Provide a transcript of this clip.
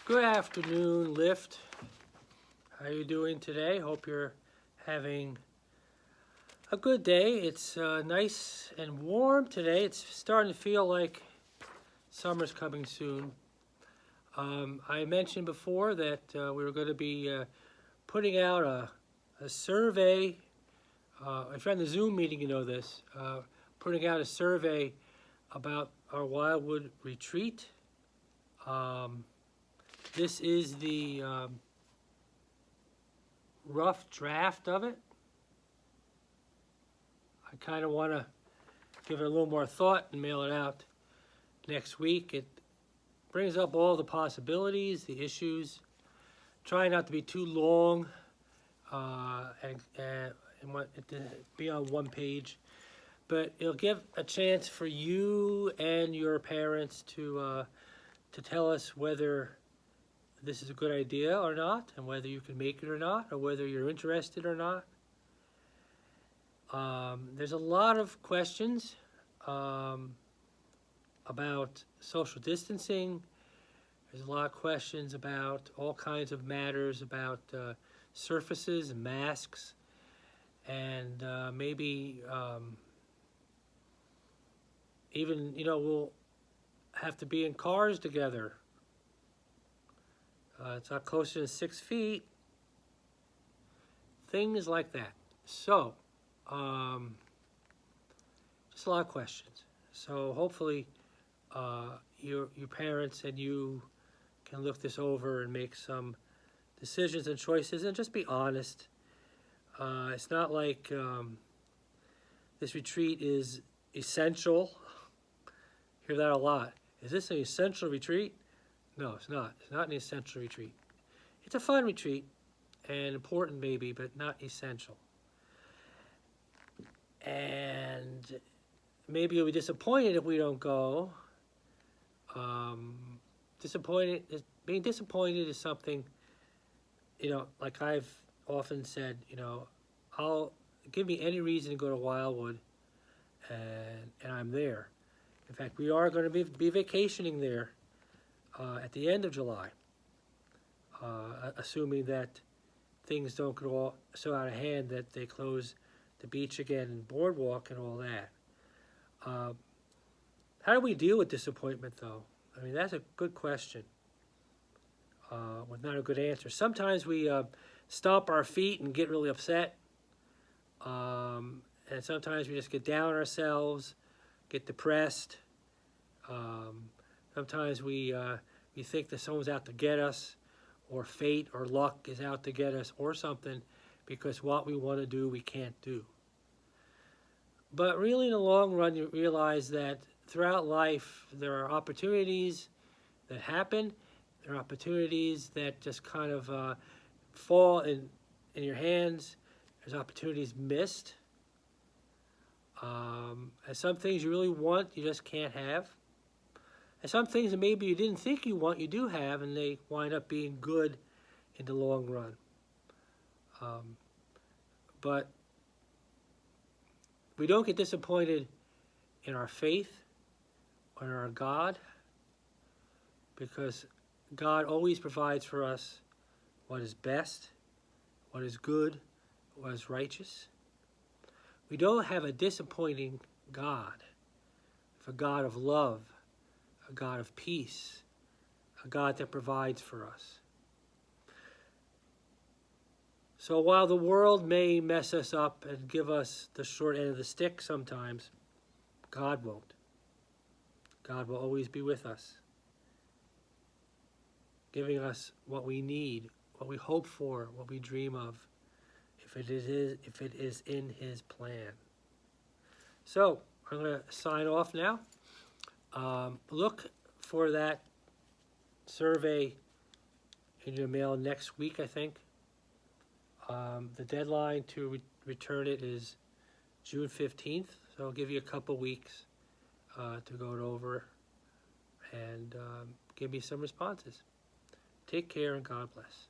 Good afternoon, Lyft. How are you doing today? Hope you're having a good day. It's nice and warm today. It's starting to feel like summer's coming soon. I mentioned before that we were going to be putting out a survey. If you're on the Zoom meeting, you know this. Putting out a survey about our Wildwood retreat. This is the rough draft of it. I kind of want to give it a little more thought and mail it out next week. It brings up all the possibilities, the issues. Try not to be too long and want it to be on one page. But it'll give a chance for you and your parents to tell us whether this is a good idea or not, and whether you can make it or not, or whether you're interested or not. There's a lot of questions about social distancing. There's a lot of questions about all kinds of matters about surfaces and masks, and maybe even, we'll have to be in cars together. It's not closer than 6 feet. Things like that. So, just a lot of questions. So hopefully your parents and you can look this over and make some decisions and choices and just be honest. It's not like this retreat is essential. Hear that a lot. Is this an essential retreat? No, it's not. It's not an essential retreat. It's a fun retreat and important maybe, but not essential. And maybe you'll be disappointed if we don't go. Being disappointed is something, like I've often said, give me any reason to go to Wildwood and I'm there. In fact, we are going to be vacationing there at the end of July, assuming that things don't go all so out of hand that they close the beach again and boardwalk and all that. How do we deal with disappointment, though? I mean, that's a good question with not a good answer. Sometimes we stomp our feet and get really upset, and sometimes we just get down on ourselves, get depressed. Sometimes we think that someone's out to get us, or fate or luck is out to get us, or something, because what we want to do, we can't do. But really, in the long run, you realize that throughout life, there are opportunities that happen. There are opportunities that just kind of fall in your hands. There's opportunities missed. And some things you really want, you just can't have. And some things that maybe you didn't think you want, you do have, and they wind up being good in the long run. But we don't get disappointed in our faith or in our God, because God always provides for us what is best, what is good, what is righteous. We don't have a disappointing God, a God of love, a God of peace, a God that provides for us. So while the world may mess us up and give us the short end of the stick sometimes, God won't. God will always be with us, giving us what we need, what we hope for, what we dream of, if it is in His plan. So I'm going to sign off now. Look for that survey in your mail next week, I think. The deadline to return it is June 15th, so I'll give you a couple weeks to go it over and give me some responses. Take care and God bless.